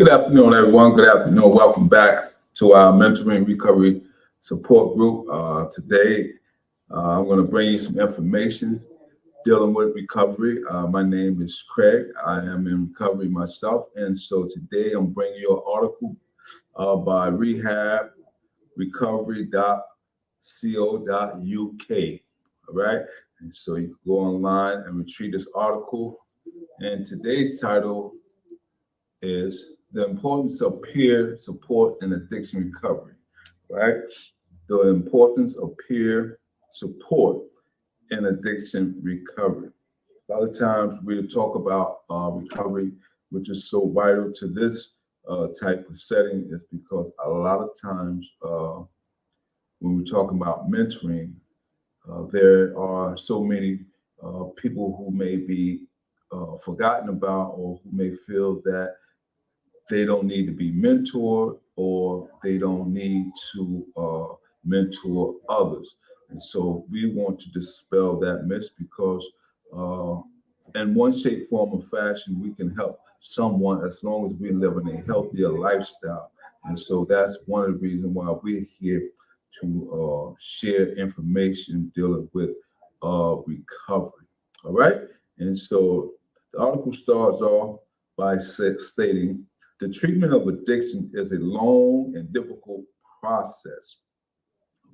Good afternoon, everyone. Good afternoon. Welcome back to our mentoring recovery support group. Today, I'm going to bring you some information dealing with recovery. My name is Craig. I am in recovery myself. And so today I'm bringing you an article by rehabrecovery.co.uk. All right. And so you can go online and retrieve this article. And today's title is the importance of peer support in addiction recovery, right? The importance of peer support in addiction recovery. A lot of times we talk about recovery, which is so vital to this type of setting, is because a lot of times when we're talking about mentoring, there are so many people who may be forgotten about or who may feel that they don't need to be mentored or they don't need to mentor others. And so we want to dispel that myth because in one shape, form, or fashion, we can help someone as long as we're living a healthier lifestyle. And so that's one of the reasons why we're here to share information dealing with recovery. All right. And so the article starts off by stating the treatment of addiction is a long and difficult process,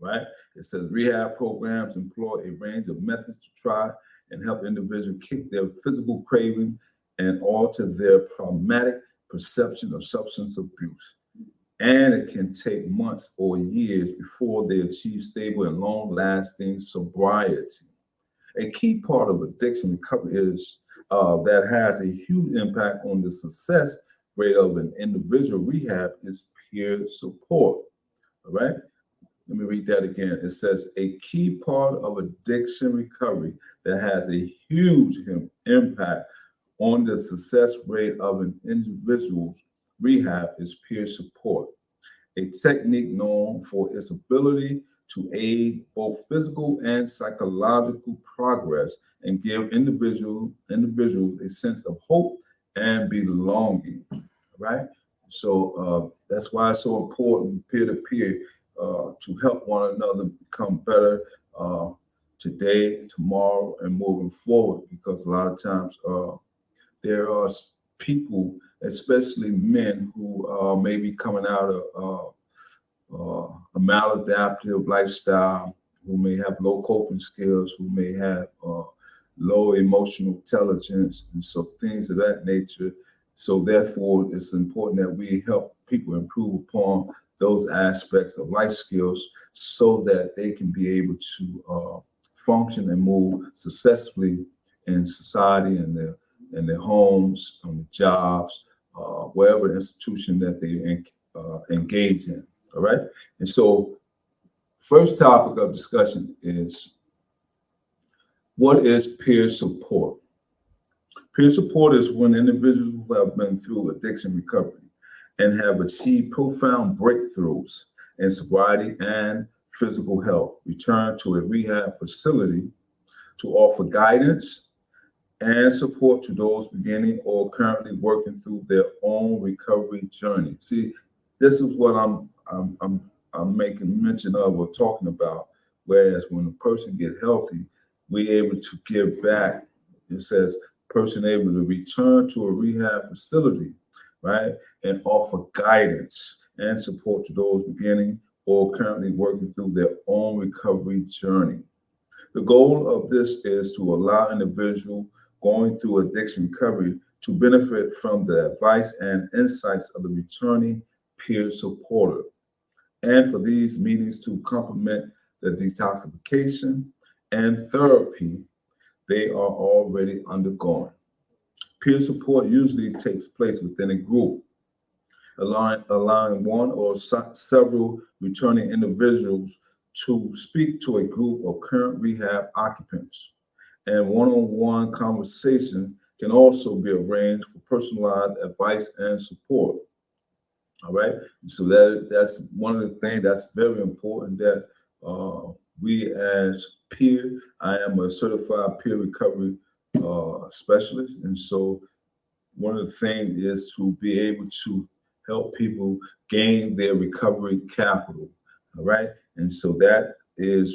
right? It says rehab programs employ a range of methods to try and help individuals kick their physical craving and alter their traumatic perception of substance abuse. And it can take months or years before they achieve stable and long-lasting sobriety. A key part of addiction recovery is that has a huge impact on the success rate of an individual rehab is peer support. All right. Let me read that again. It says a key part of addiction recovery that has a huge impact on the success rate of an individual's rehab is peer support, a technique known for its ability to aid both physical and psychological progress and give individuals a sense of hope and belonging, right? So that's why it's so important peer to peer to help one another become better today, tomorrow, and moving forward. Because a lot of times there are people, especially men, who may be coming out of a maladaptive lifestyle, who may have low coping skills, who may have low emotional intelligence, and so things of that nature. So therefore, it's important that we help people improve upon those aspects of life skills so that they can be able to function and move successfully in society and their homes, on the jobs, wherever institution that they engage in. All right. And so, first topic of discussion is what is peer support? Peer support is when individuals who have been through addiction recovery and have achieved profound breakthroughs in sobriety and physical health return to a rehab facility to offer guidance and support to those beginning or currently working through their own recovery journey. See, this is what I'm making mention of or talking about. Whereas when a person get healthy, we're able to give back. It says person able to return to a rehab facility, right, and offer guidance and support to those beginning or currently working through their own recovery journey. The goal of this is to allow individuals going through addiction recovery to benefit from the advice and insights of the returning peer supporter, and for these meetings to complement the detoxification and therapy they are already undergoing. Peer support usually takes place within a group, allowing one or several returning individuals to speak to a group of current rehab occupants. And one-on-one conversation can also be arranged for personalized advice and support. All right. So that's one of the things that's very important that we as peer, I am a certified peer recovery specialist. And so one of the things is to be able to help people gain their recovery capital. All right. And so that is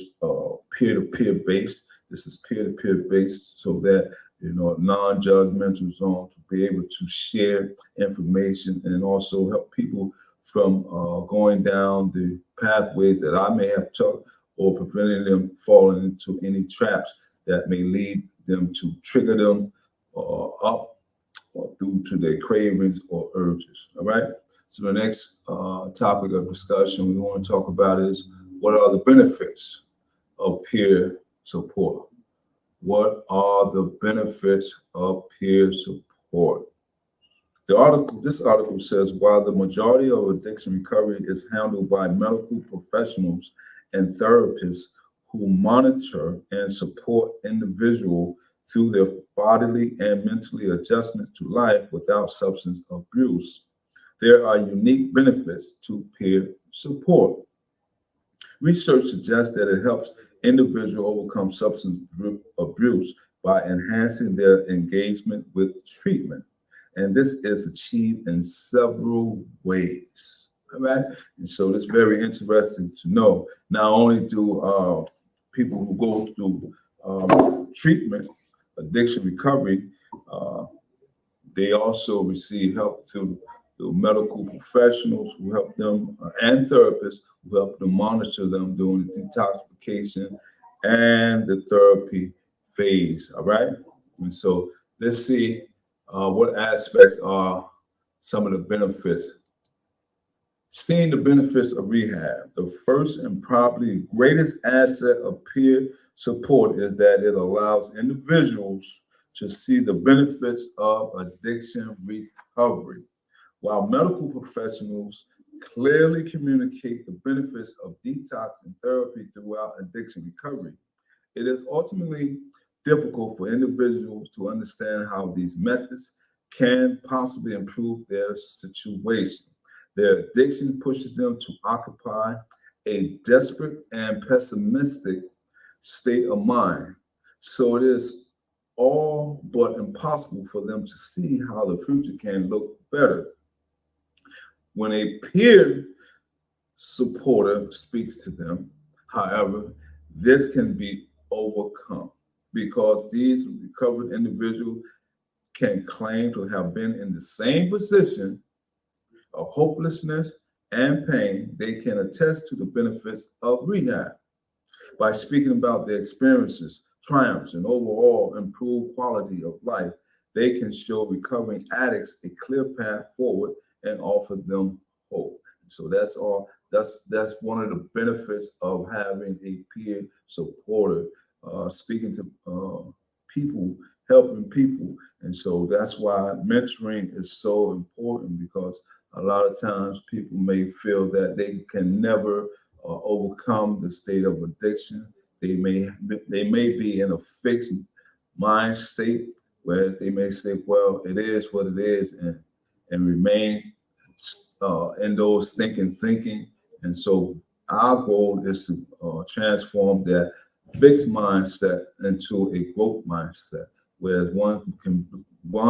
peer-to-peer based. This is peer-to-peer based so that, a non-judgmental zone to be able to share information and also help people from going down the pathways that I may have took or preventing them falling into any traps that may lead them to trigger them up or due to their cravings or urges. All right. So the next topic of discussion we want to talk about is what are the benefits of peer support? What are the benefits of peer support? This article says while the majority of addiction recovery is handled by medical professionals and therapists who monitor and support individuals through their bodily and mentally adjustments to life without substance abuse, there are unique benefits to peer support. Research suggests that it helps individuals overcome substance abuse by enhancing their engagement with treatment. And this is achieved in several ways. All right. And so it's very interesting to know. Not only do people who go through treatment, addiction recovery, they also receive help through the medical professionals who help them and therapists who help them monitor them during the detoxification and the therapy phase. All right. And so let's see what aspects are some of the benefits. Seeing the benefits of rehab. The first and probably greatest asset of peer support is that it allows individuals to see the benefits of addiction recovery. While medical professionals clearly communicate the benefits of detox and therapy throughout addiction recovery, it is ultimately difficult for individuals to understand how these methods can possibly improve their situation. Their addiction pushes them to occupy a desperate and pessimistic state of mind. So it is all but impossible for them to see how the future can look better. When a peer supporter speaks to them, however, this can be overcome because these recovered individuals can claim to have been in the same position of hopelessness and pain. They can attest to the benefits of rehab by speaking about their experiences, triumphs, and overall improved quality of life. They can show recovering addicts a clear path forward and offer them hope. So that's all. That's one of the benefits of having a peer supporter, speaking to people, helping people. And so that's why mentoring is so important, because a lot of times people may feel that they can never overcome the state of addiction. They may be in a fixed mind state, whereas they may say, well, it is what it is, and remain in those thinking. And so our goal is to transform that fixed mindset into a growth mindset, whereas one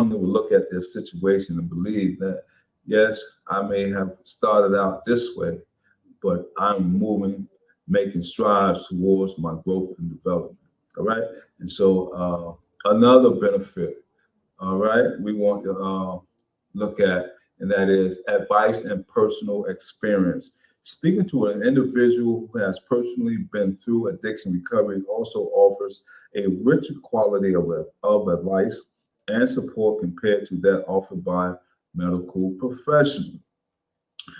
will look at their situation and believe that, yes, I may have started out this way, but I'm making strides towards my growth and development. All right. And so another benefit, all right, we want to look at, and that is advice and personal experience. Speaking to an individual who has personally been through addiction recovery also offers a richer quality of advice and support compared to that offered by medical professionals.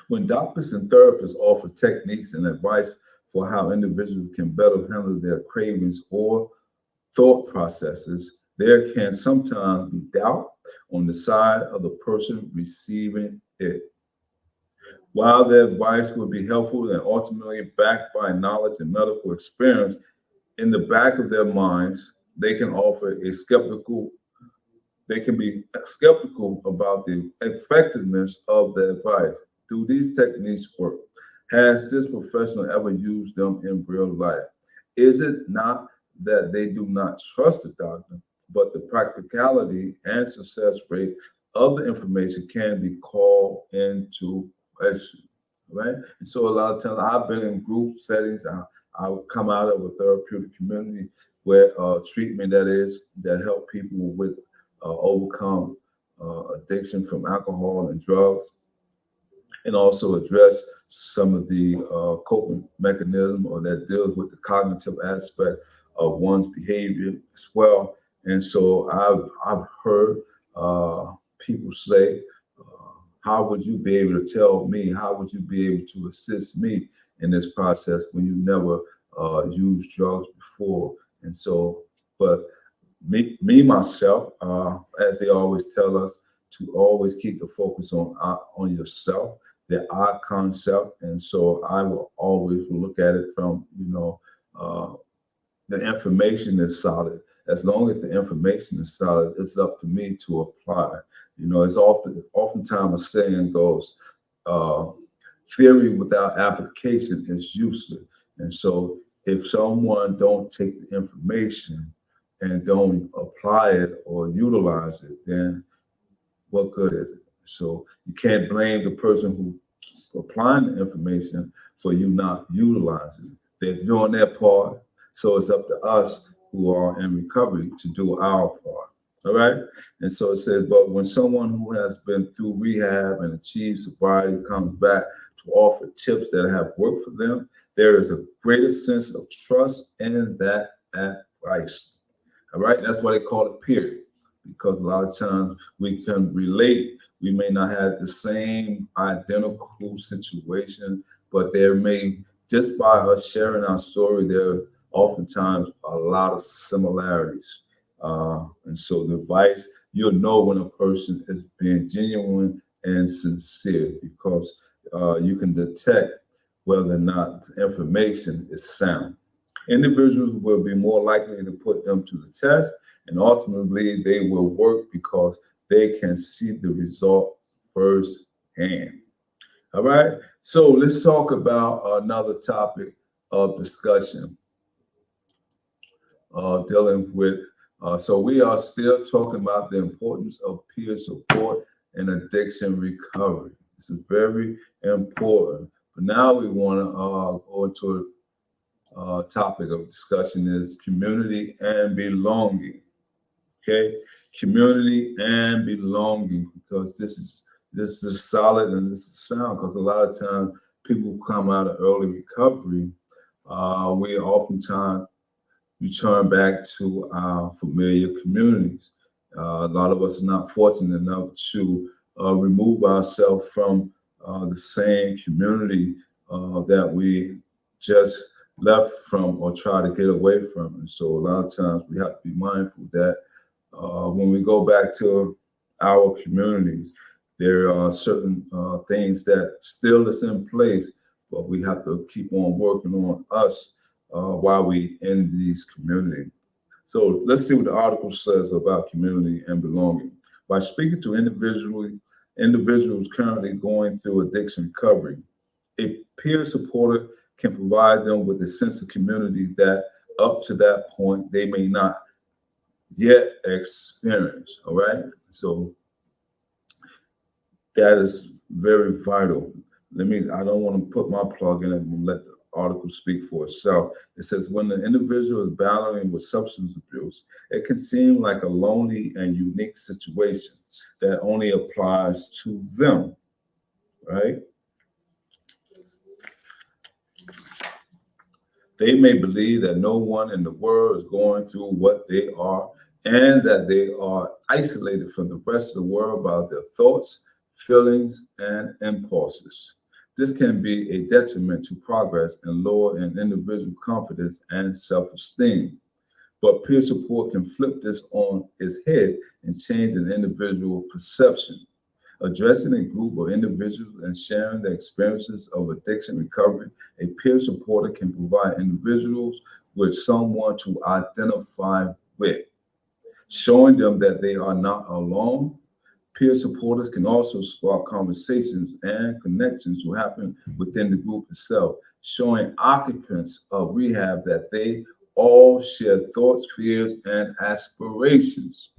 When doctors and therapists offer techniques and advice for how individuals can better handle their cravings or thought processes, there can sometimes be doubt on the side of the person receiving it. While their advice will be helpful and ultimately backed by knowledge and medical experience, in the back of their minds, they can be skeptical about the effectiveness of the advice. Do these techniques work? Has this professional ever used them in real life? Is it not that they do not trust the doctor, but the practicality and success rate other information can be called into question, right? And so a lot of times I've been in group settings. I would come out of a therapeutic community where treatment that help people with overcome addiction from alcohol and drugs, and also address some of the coping mechanism or that deals with the cognitive aspect of one's behavior as well. And so I've heard people say, "How would you be able to tell me? How would you be able to assist me in this process when you never used drugs before?" And so, but me myself, as they always tell us, to always keep the focus on yourself, the I concept. And so I will always look at it from, uh, the information is solid. As long as the information is solid, it's up to me to apply. It's oftentimes a saying goes, uh, theory without application is useless. And so if someone don't take the information and don't apply it or utilize it, then what good is it? So you can't blame the person who applying the information for you not utilizing it. They're doing their part, so it's up to us who are in recovery to do our part. All right. And so it says, but when someone who has been through rehab and achieved sobriety comes back to offer tips that have worked for them, there is a greater sense of trust in that advice. All right. That's why they call it peer, because a lot of times we can relate. We may not have the same identical situation, but there may, just by us sharing our story, there are oftentimes a lot of similarities. And so the advice, you'll know when a person is being genuine and sincere, because you can detect whether or not the information is sound. Individuals will be more likely to put them to the test, and ultimately they will work because they can see the result firsthand. All right. So let's talk about another topic of discussion dealing with. So we are still talking about the importance of peer support and addiction recovery. This is very important. But now we want to go into a topic of discussion is community and belonging. Okay, community and belonging, because this is solid and this is sound. Because a lot of times people come out of early recovery, we oftentimes return back to our familiar communities. A lot of us are not fortunate enough to remove ourselves from the same community that we just left from or try to get away from. And so a lot of times we have to be mindful that when we go back to our communities, there are certain things that still is in place, but we have to keep on working on us while we in these communities. So let's see what the article says about community and belonging. By speaking to individuals currently going through addiction recovery, a peer supporter can provide them with a sense of community that up to that point they may not yet experience. All right. So that is very vital. I don't want to put my plug in and let the article speak for itself. It says, when the individual is battling with substance abuse, it can seem like a lonely and unique situation that only applies to them, right? They may believe that no one in the world is going through what they are, and that they are isolated from the rest of the world by their thoughts, feelings, and impulses. This can be a detriment to progress and lower an individual confidence and self-esteem. But peer support can flip this on its head and change an individual perception. Addressing a group of individuals and sharing the experiences of addiction recovery, a peer supporter can provide individuals with someone to identify with, showing them that they are not alone. Peer supporters can also spark conversations and connections to happen within the group itself, showing occupants of rehab that they all share thoughts, fears, and aspirations.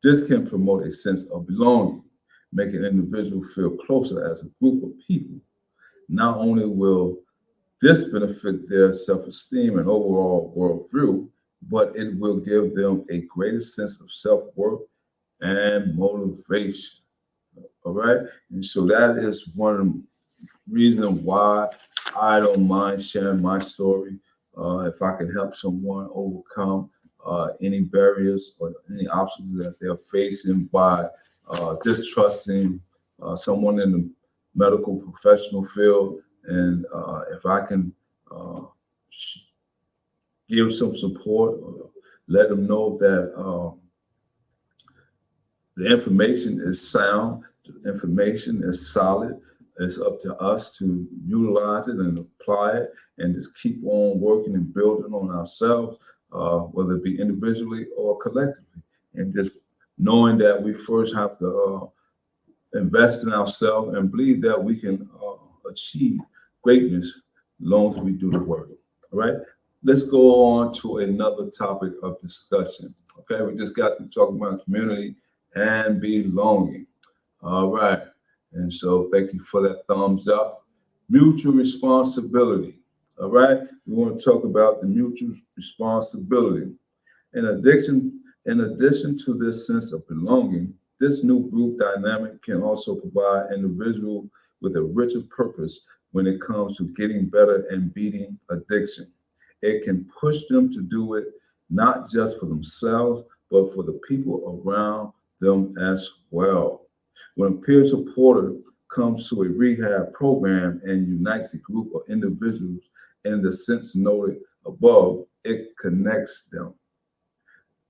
This can promote a sense of belonging, making an individual feel closer as a group of people. Not only will this benefit their self-esteem and overall worldview, but it will give them a greater sense of self-worth and motivation. All right. And so that is one of the reasons why I don't mind sharing my story. If I can help someone overcome any barriers or any obstacles that they're facing by distrusting someone in the medical professional field, and if I can give some support, let them know that the information is sound, the information is solid. It's up to us to utilize it and apply it and just keep on working and building on ourselves, whether it be individually or collectively. And just knowing that we first have to invest in ourselves and believe that we can achieve greatness as long as we do the work. All right. Let's go on to another topic of discussion. Okay. We just got to talk about community and belonging. All right. And so thank you for that thumbs up. Mutual responsibility. All right. We want to talk about the mutual responsibility. In addition to this sense of belonging, this new group dynamic can also provide individuals with a richer purpose when it comes to getting better and beating addiction. It can push them to do it not just for themselves, but for the people around them as well. When a peer supporter comes to a rehab program and unites a group of individuals in the sense noted above, it connects them.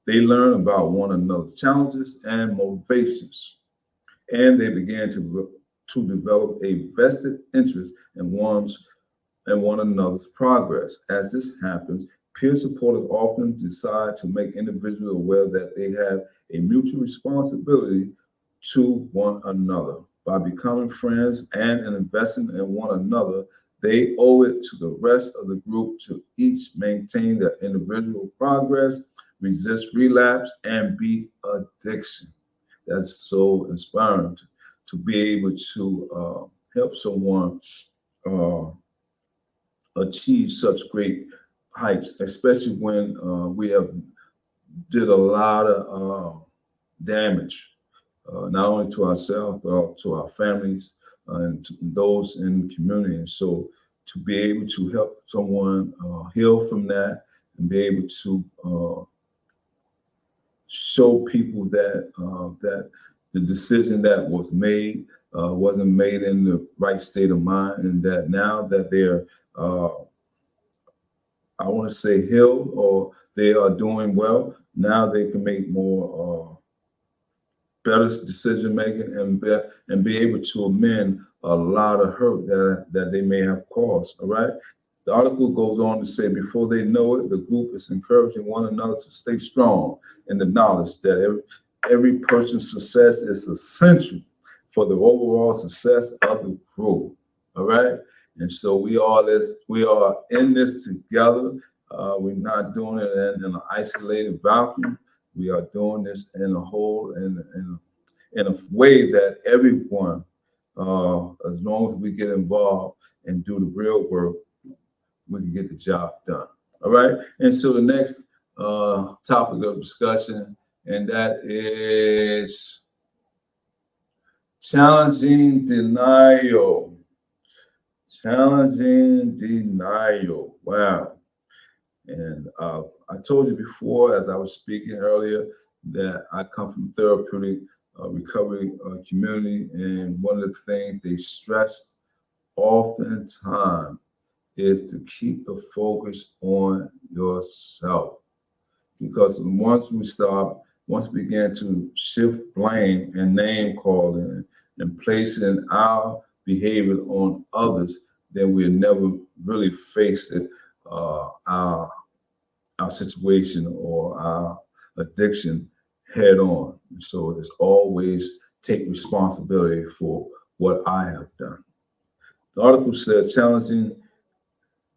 They learn about one another's challenges and motivations, and they begin to develop a vested interest in one another's progress. As this happens, peer supporters often decide to make individuals aware that they have a mutual responsibility to one another. By becoming friends and investing in one another, they owe it to the rest of the group to each maintain their individual progress, resist relapse, and beat addiction. That's so inspiring to be able to help someone achieve such great heights, especially when we have did a lot of damage, not only to ourselves, but to our families and to those in the community. And so to be able to help someone heal from that and be able to show people that that the decision that was made wasn't made in the right state of mind, and that now that they're I want to say healed or they are doing well, now they can make more better decision making and be able to amend a lot of hurt that they may have caused. All right. The article goes on to say, before they know it, the group is encouraging one another to stay strong in the knowledge that every person's success is essential for the overall success of the group. All right. And so we are in this together. We're not doing it in an isolated vacuum. We are doing this in a whole, in a way that everyone, as long as we get involved and do the real work, we can get the job done. All right. And so the next topic of discussion, and that is challenging denial. Challenging denial. Wow. And I told you before, as I was speaking earlier, that I come from therapeutic recovery community, and one of the things they stress oftentimes is to keep the focus on yourself. Because once we begin to shift blame and name calling and placing our behavior on others, then we'll never really face it, our situation or our addiction head on. So it's always take responsibility for what I have done. The article says challenging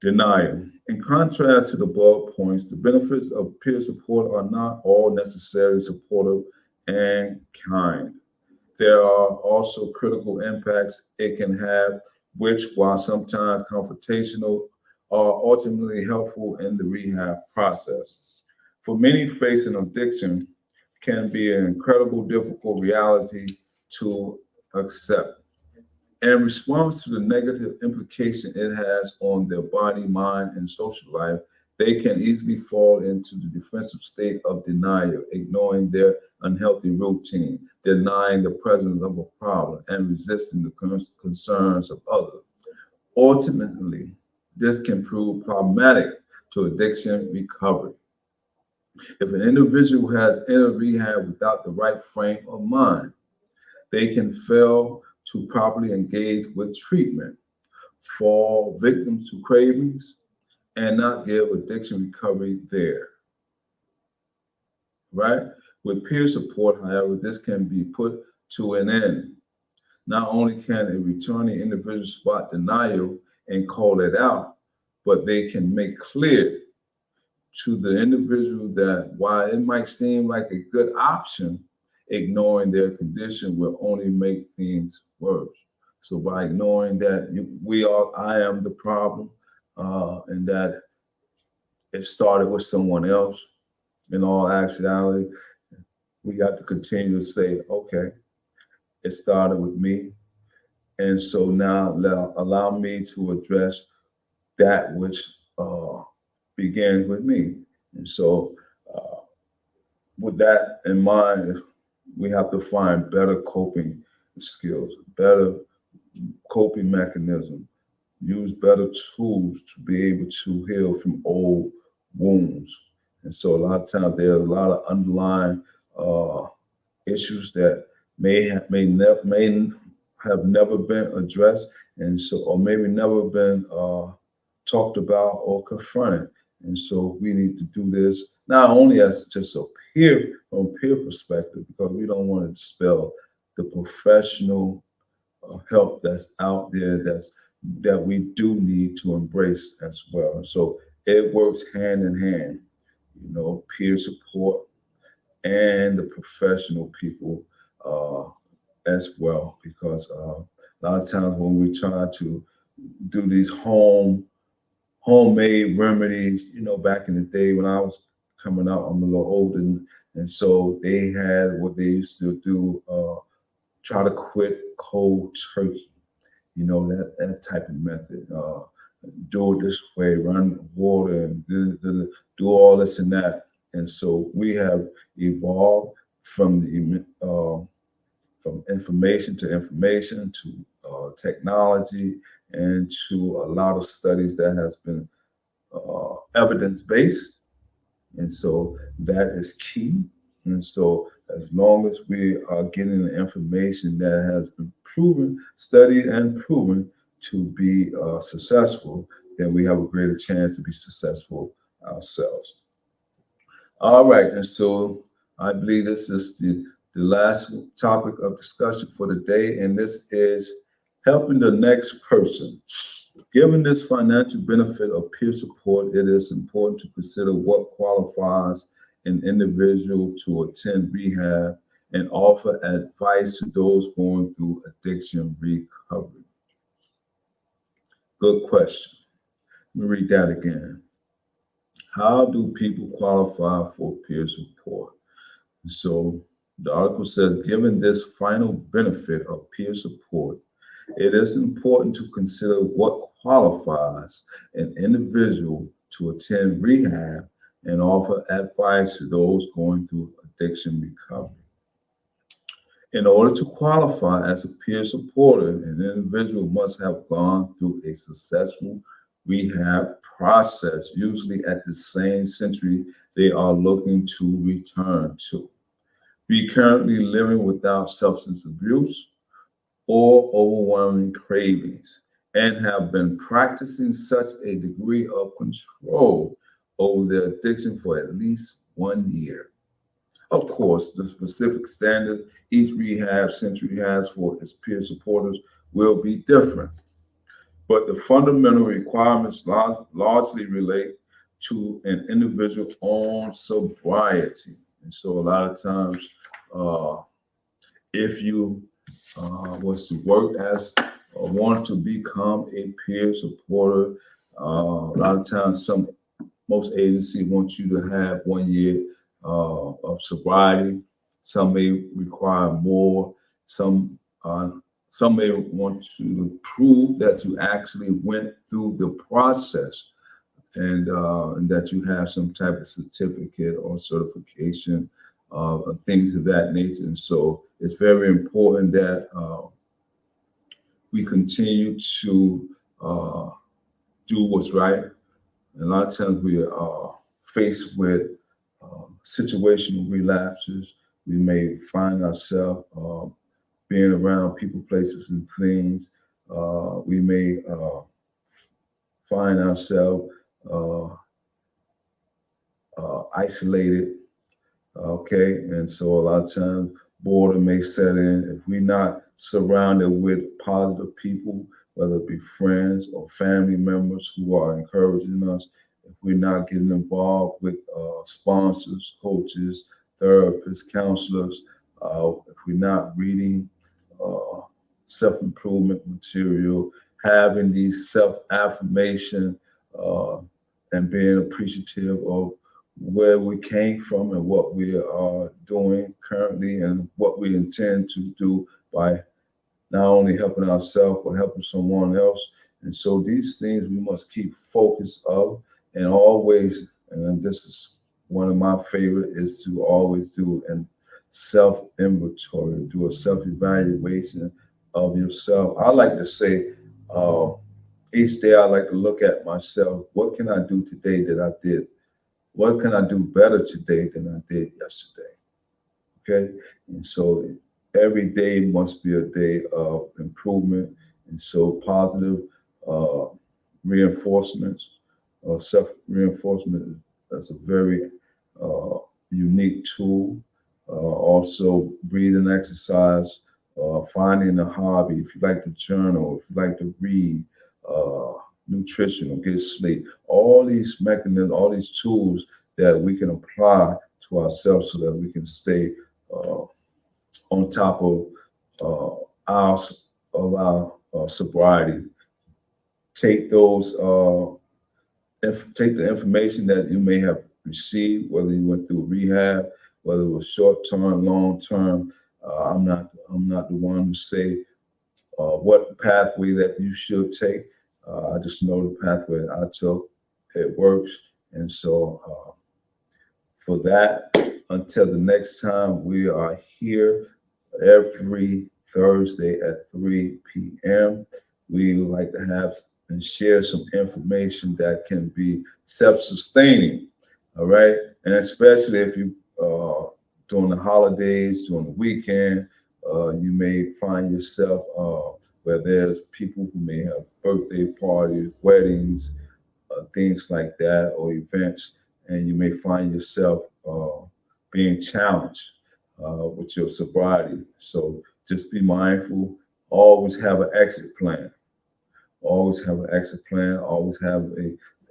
denial. In contrast to the above points, the benefits of peer support are not all necessarily supportive and kind. There are also critical impacts it can have, which, while sometimes confrontational, are ultimately helpful in the rehab process. For many, facing addiction can be an incredible difficult reality to accept. In response to the negative implication it has on their body, mind, and social life, they can easily fall into the defensive state of denial, ignoring their unhealthy routine, denying the presence of a problem, and resisting the concerns of others. Ultimately, this can prove problematic to addiction recovery. If an individual has entered rehab without the right frame of mind, they can fail to properly engage with treatment, fall victims to cravings, and not give addiction recovery there, right? With peer support, however, this can be put to an end. Not only can a returning individual spot denial and call it out, but they can make clear to the individual that while it might seem like a good option, ignoring their condition will only make things worse. So by ignoring that I am the problem, and that it started with someone else, in all actuality, we got to continue to say, okay, it started with me. And so now allow me to address that which began with me. And so with that in mind, we have to find better coping skills, better coping mechanism, use better tools to be able to heal from old wounds. And so a lot of times there's a lot of underlying issues that may have never been addressed, and so or maybe never been talked about or confronted. And so we need to do this not only as just a from peer perspective, because we don't want to dispel the professional help that's out there that we do need to embrace as well. And so it works hand in hand, peer support and the professional people as well, because a lot of times when we try to do these homemade remedies, back in the day when I was coming out, I'm a little older, and so they had what they used to do, try to quit cold turkey, that type of method. Do it this way, run water, and do all this and that. And so we have evolved from from information to technology, and to a lot of studies that has been evidence-based. And so that is key. And so as long as we are getting the information that has been studied and proven to be successful, then we have a greater chance to be successful ourselves. All right, and so I believe this is the last topic of discussion for the day, and this is helping the next person. Given this financial benefit of peer support, it is important to consider what qualifies an individual to attend rehab and offer advice to those going through addiction recovery. Good question. Let me read that again. How do people qualify for peer support? So the article says, given this final benefit of peer support, it is important to consider what qualifies an individual to attend rehab and offer advice to those going through addiction recovery. In order to qualify as a peer supporter, an individual must have gone through a successful rehab process, usually at the same century they are looking to return to. Be currently living without substance abuse or overwhelming cravings, and have been practicing such a degree of control over their addiction for at least 1 year. Of course, the specific standard each rehab century has for its peer supporters will be different, but the fundamental requirements largely relate to an individual's own sobriety. And so a lot of times if you was to work as or want to become a peer supporter, a lot of times most agencies want you to have 1 year of sobriety. Some may require more. Some uh, some may want you to prove that you actually went through the process and that you have some type of certificate or certification, things of that nature. And so it's very important that we continue to do what's right. And a lot of times we are faced with situational relapses. We may find ourselves being around people, places, and things. We may find ourselves isolated. Okay, and so a lot of times boredom may set in if we're not surrounded with positive people, whether it be friends or family members who are encouraging us. If we're not getting involved with sponsors, coaches, therapists, counselors, if we're not reading uh, self-improvement material, having these self-affirmation, uh, and being appreciative of where we came from and what we are doing currently and what we intend to do by not only helping ourselves but helping someone else. And so these things we must keep focus of and always, and this is one of my favorite, is to always do an self-inventory, do a self-evaluation of yourself. I like to say, each day I like to look at myself. What can I do today that I did? What can I do better today than I did yesterday? Okay. And so every day must be a day of improvement. And so positive uh, reinforcements or self reinforcement, that's a very unique tool. Also, breathing exercise, finding a hobby. If you like to journal, if you like to read, uh, nutrition or get sleep, all these mechanisms, all these tools that we can apply to ourselves so that we can stay uh, on top of our sobriety. Take those take the information that you may have received, whether you went through rehab, whether it was short term, long term. I'm not the one to say what pathway that you should take. I just know the pathway that I took. It works, and so for that, until the next time, we are here every Thursday at 3 p.m. We would like to have and share some information that can be self-sustaining, all right? And especially if you, during the holidays, during the weekend, you may find yourself where there's people who may have birthday parties, weddings, things like that, or events, and you may find yourself being challenged with your sobriety. So just be mindful. Always have an exit plan. Always have an exit plan. Always have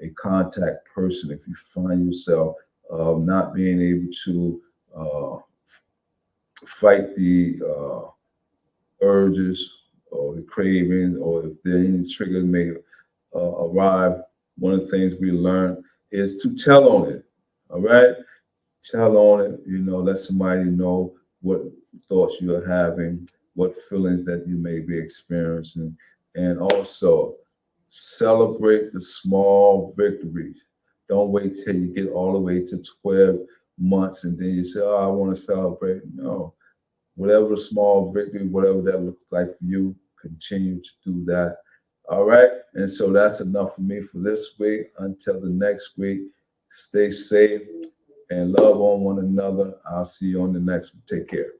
a contact person if you find yourself not being able to fight the urges or the cravings, or if there are any triggers may arrive. One of the things we learn is to tell on it. All right, tell on it. Let somebody know what thoughts you are having, what feelings that you may be experiencing, and also celebrate the small victories. Don't wait till you get all the way to 12 months and then you say, "Oh, I want to celebrate." No, whatever the small victory, whatever that looks like for you, continue to do that. All right. And so that's enough for me for this week. Until the next week, stay safe and love on one another. I'll see you on the next one. Take care.